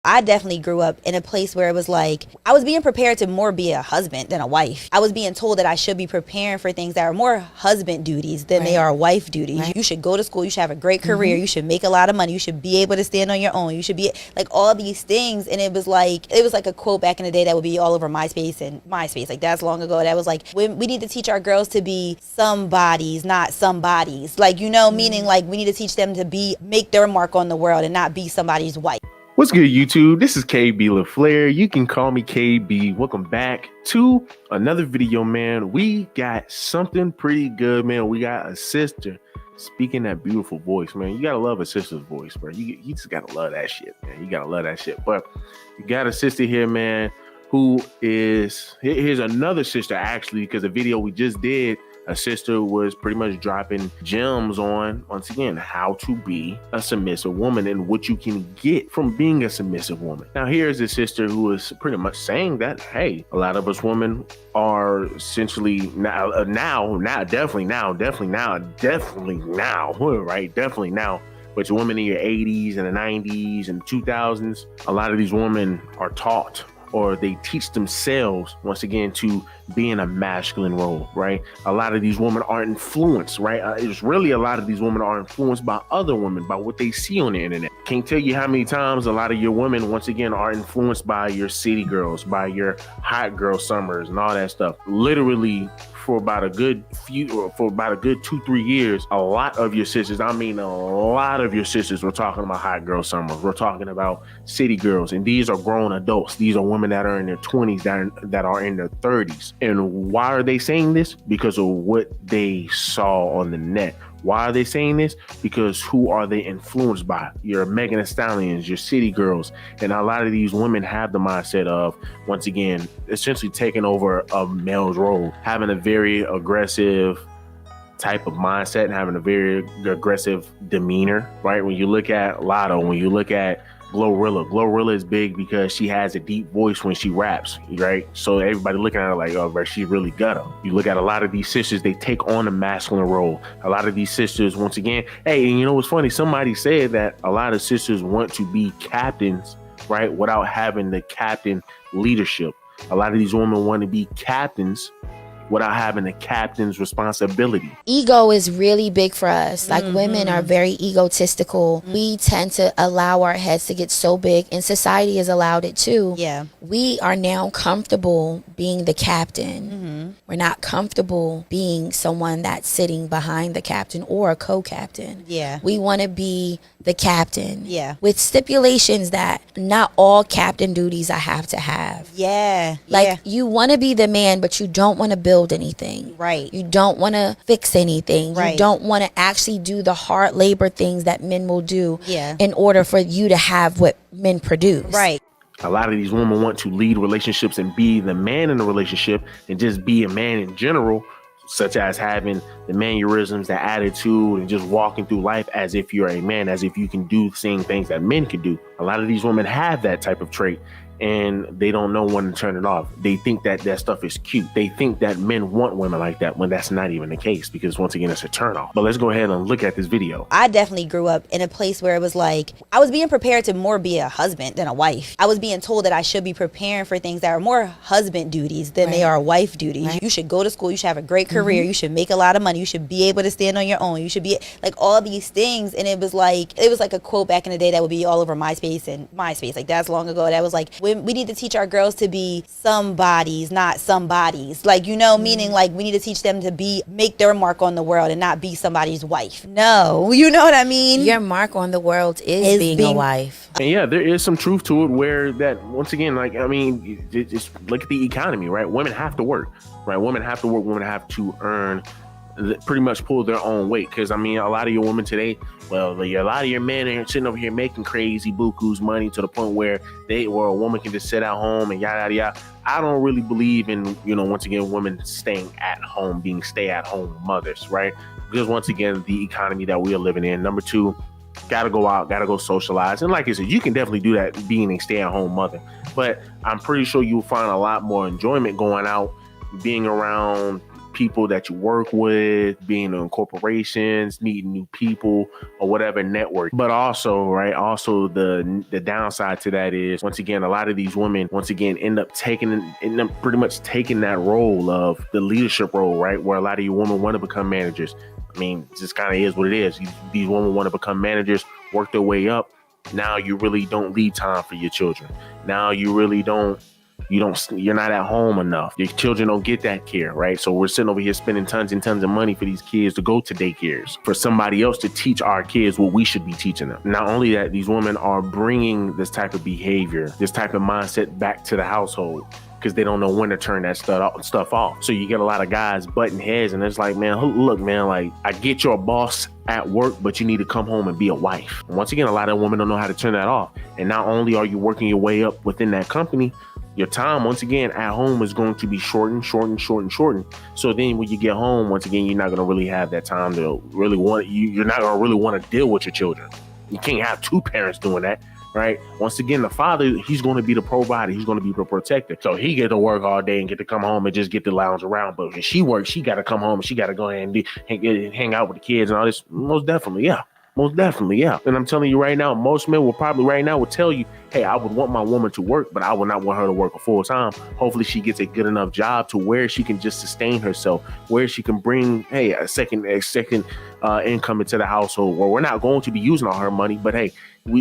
I definitely grew up in a place where it was like I was being prepared to more be a husband than a wife. I was being told that I should be preparing for things that are more husband duties than they are wife duties. Right. You should go to school, you should have a great career, you should make a lot of money, you should be able to stand on your own, you should be like all these things. And it was like a quote back in the day that would be all over MySpace, like that's long ago. That was like, we need to teach our girls to be somebodies, not somebodies. Like, meaning like we need to teach them to make their mark on the world and not be somebody's wife. What's good, YouTube? This is KB LaFleur. You can call me KB. Welcome back to another video, man. We got something pretty good, man. We got a sister speaking that beautiful voice, man. You gotta love a sister's voice, bro. You just gotta love that shit, man. You gotta love that shit. But you got a sister here, man, who is, here's another sister, actually, because the video we just did, a sister was pretty much dropping gems on, once again, how to be a submissive woman and what you can get from being a submissive woman. Now, here's a sister who is pretty much saying that, hey, a lot of us women are essentially definitely now, right? Definitely now. But your women in your 80s and the 90s and 2000s, a lot of these women are taught, or they teach themselves, once again, to be in a masculine role, right? A lot of these women are influenced, right? It's really a lot of these women are influenced by other women, by what they see on the internet. Can't tell you how many times a lot of your women, once again, are influenced by your city girls, by your hot girl summers and all that stuff. Literally, for about a good 2-3 years, a lot of your sisters, were talking about hot girl summers. We're talking about city girls, and these are grown adults. These are women that are in their 20s, that are in their 30s. And why are they saying this? Because of what they saw on the net. Why are they saying this? Because who are they influenced by? Your Megan Thee Stallions, your city girls. And a lot of these women have the mindset of, once again, essentially taking over a male's role, having a very aggressive type of mindset and having a very aggressive demeanor, right? When you look at Lotto, when you look at Glorilla is big because she has a deep voice when she raps, right? So everybody looking at her like, oh, bro, she really got her. You look at a lot of these sisters, they take on a masculine role. A lot of these sisters, once again, hey, and you know what's funny? Somebody said that a lot of sisters want to be captains, right? Without having the captain leadership. A lot of these women want to be captains without having a captain's responsibility. Ego is really big for us. Like women are very egotistical. We tend to allow our heads to get so big, and society has allowed it too. Yeah. We are now comfortable being the captain. We're not comfortable being someone that's sitting behind the captain or a co-captain. Yeah. We want to be the captain. Yeah. With stipulations that not all captain duties I have to have. Yeah. Like you want to be the man, but you don't want to build anything. Right. You don't want to fix anything. Right. You don't want to actually do the hard labor things that men will do in order for you to have what men produce. Right. A lot of these women want to lead relationships and be the man in the relationship and just be a man in general, such as having the mannerisms, the attitude, and just walking through life as if you're a man, as if you can do the same things that men can do. A lot of these women have that type of trait, and they don't know when to turn it off. They think that that stuff is cute. They think that men want women like that, when that's not even the case, because once again, it's a turnoff. But let's go ahead and look at this video. I definitely grew up in a place where it was like I was being prepared to more be a husband than a wife. I was being told that I should be preparing for things that are more husband duties than they are wife duties. Right. You should go to school, you should have a great career, you should make a lot of money, you should be able to stand on your own, you should be like all these things. And it was like a quote back in the day that would be all over MySpace, like that's long ago. That was like, we need to teach our girls to be somebodies, not somebodies. Like, meaning like we need to teach them to make their mark on the world and not be somebody's wife. No, you know what I mean? Your mark on the world is being a wife. And yeah, there is some truth to it, where that, once again, like, I mean, just look at the economy, right? Women have to work, right? Women have to work. Women have to earn, pretty much pull their own weight. Because I mean, a lot of your women today, well, a lot of your men are sitting over here making crazy buku's money to the point where a woman can just sit at home and yada yada yada. I don't really believe in, once again, women staying at home, being stay-at-home mothers, right? Because once again, the economy that we are living in. Number two, gotta go out, gotta go socialize. And like I said, you can definitely do that being a stay-at-home mother. But I'm pretty sure you'll find a lot more enjoyment going out, being around people that you work with, being in corporations, meeting new people or whatever network. But also, right, also the downside to that is, once again, a lot of these women, once again, end up pretty much taking that role of the leadership role, right, where a lot of you women want to become managers. I mean, it just kind of is what it is. These women want to become managers, work their way up. Now you really don't leave time for your children. Now you really you're not at home enough. Your children don't get that care, right? So we're sitting over here spending tons and tons of money for these kids to go to daycares, for somebody else to teach our kids what we should be teaching them. Not only that, these women are bringing this type of behavior, this type of mindset back to the household, because they don't know when to turn that stuff off. So you get a lot of guys butting heads, and it's like, man, look, man, like, I get you're a boss at work, but you need to come home and be a wife. And once again, a lot of women don't know how to turn that off. And not only are you working your way up within that company, your time, once again, at home is going to be shortened. So then when you get home, once again, you're not going to really have that time to really you're not going to really want to deal with your children. You can't have two parents doing that, right? Once again, the father, he's going to be the provider. He's going to be the protector. So he get to work all day and get to come home and just get to lounge around. But when she works, she got to come home and she got to go ahead and hang out with the kids and all this. Most definitely, yeah. And I'm telling you right now, most men will probably right now will tell you, hey, I would want my woman to work, but I would not want her to work a full time. Hopefully she gets a good enough job to where she can just sustain herself, where she can bring, hey, a second income into the household, where we're not going to be using all her money, but hey,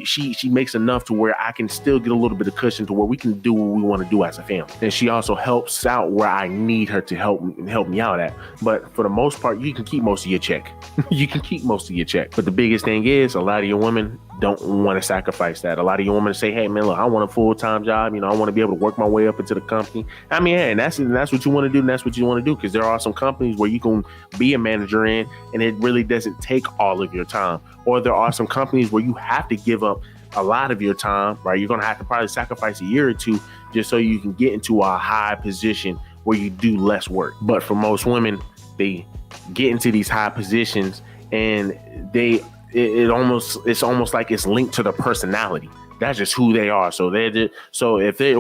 she makes enough to where I can still get a little bit of cushion to where we can do what we want to do as a family. And she also helps out where I need her to help me out at. But for the most part, you can keep most of your check. But the biggest thing is, a lot of your women don't want to sacrifice that. A lot of your women say, hey man, look, I want a full-time job. I want to be able to work my way up into the company. I mean, hey, and that's what you want to do. And that's what you want to do. Because there are some companies where you can be a manager in, and it really doesn't take all of your time. Or there are some companies where you have to give up a lot of your time, right? You're going to have to probably sacrifice a year or two just so you can get into a high position where you do less work. But for most women, they get into these high positions and it's almost like it's linked to their personality. That's just who they are. So if they're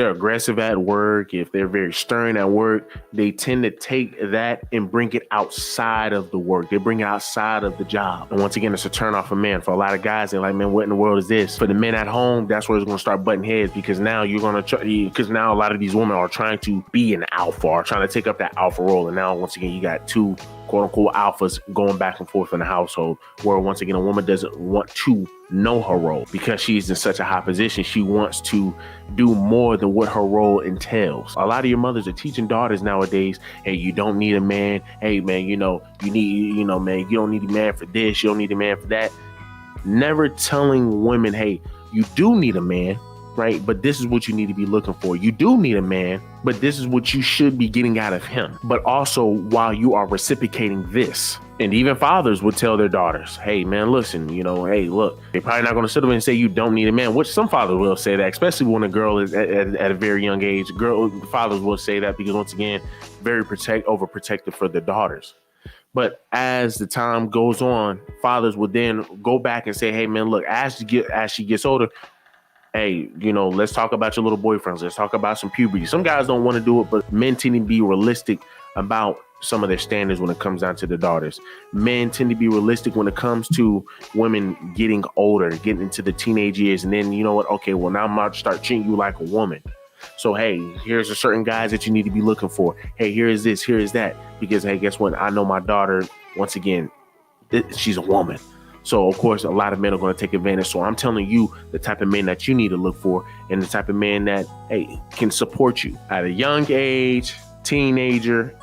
aggressive at work, if they're very stern at work, they tend to take that and bring it outside of the work. They bring it outside of the job. And once again, it's a turn off for men. For a lot of guys, they're like, man, what in the world is this? For the men at home, that's where it's going to start butting heads, because now now a lot of these women are trying to be an alpha, or trying to take up that alpha role. And now, once again, you got two quote unquote alphas going back and forth in the household, where once again, a woman doesn't want to know her role because she's in such a high position. She wants to do more than what her role entails. A lot of your mothers are teaching daughters nowadays, hey, you don't need a man. Hey man, you don't need a man for this. You don't need a man for that. Never telling women, hey, you do need a man, right? But this is what you need to be looking for. You do need a man, but this is what you should be getting out of him. But also, while you are reciprocating this, and even fathers would tell their daughters, hey man, listen, hey, look, they're probably not going to sit up and say you don't need a man, which some fathers will say that, especially when a girl is at a very young age. Fathers will say that because, once again, very overprotective for their daughters. But as the time goes on, fathers would then go back and say, hey man, look, as she gets older, hey, let's talk about your little boyfriends. Let's talk about some puberty. Some guys don't want to do it, but men tend to be realistic about some of their standards when it comes down to the daughters. Men tend to be realistic when it comes to women getting older, getting into the teenage years. And then, you know what? Okay, well, now I'm about to start treating you like a woman. So, hey, here's a certain guys that you need to be looking for. Hey, here is this, here is that. Because, hey, guess what? I know my daughter, once again, she's a woman. So, of course, a lot of men are going to take advantage. So I'm telling you the type of men that you need to look for, and the type of man that, hey, can support you at a young age, teenager,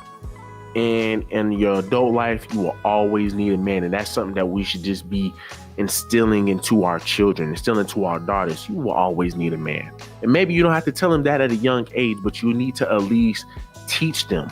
and in your adult life. You will always need a man. And that's something that we should just be instilling into our children, instilling into our daughters. You will always need a man. And maybe you don't have to tell them that at a young age, but you need to at least teach them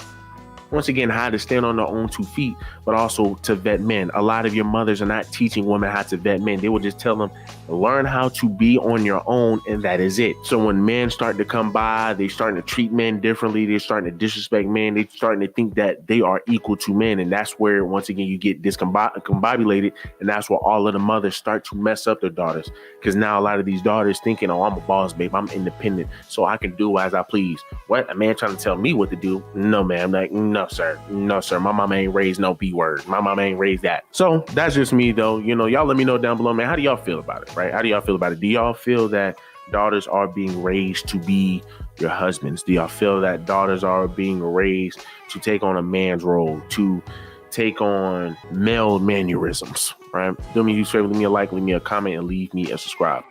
once again, how to stand on their own 2 feet, but also to vet men. A lot of your mothers are not teaching women how to vet men. They will just tell them, learn how to be on your own, and that is it. So when men start to come by, they starting to treat men differently. They're starting to disrespect men. They're starting to think that they are equal to men. And that's where, once again, you get discombobulated. And that's where all of the mothers start to mess up their daughters. Because now a lot of these daughters thinking, oh, I'm a boss, babe. I'm independent, so I can do as I please. What? A man trying to tell me what to do? No, man. Like, no, sir. No, sir. My mama ain't raised no B word. My mama ain't raised that. So that's just me, though. You know, y'all let me know down below, man. How do y'all feel about it, right? How do y'all feel about it? Do y'all feel that daughters are being raised to be your husbands? Do y'all feel that daughters are being raised to take on a man's role, to take on male mannerisms, right? Do me a huge favor, leave me a like, leave me a comment, and leave me a subscribe.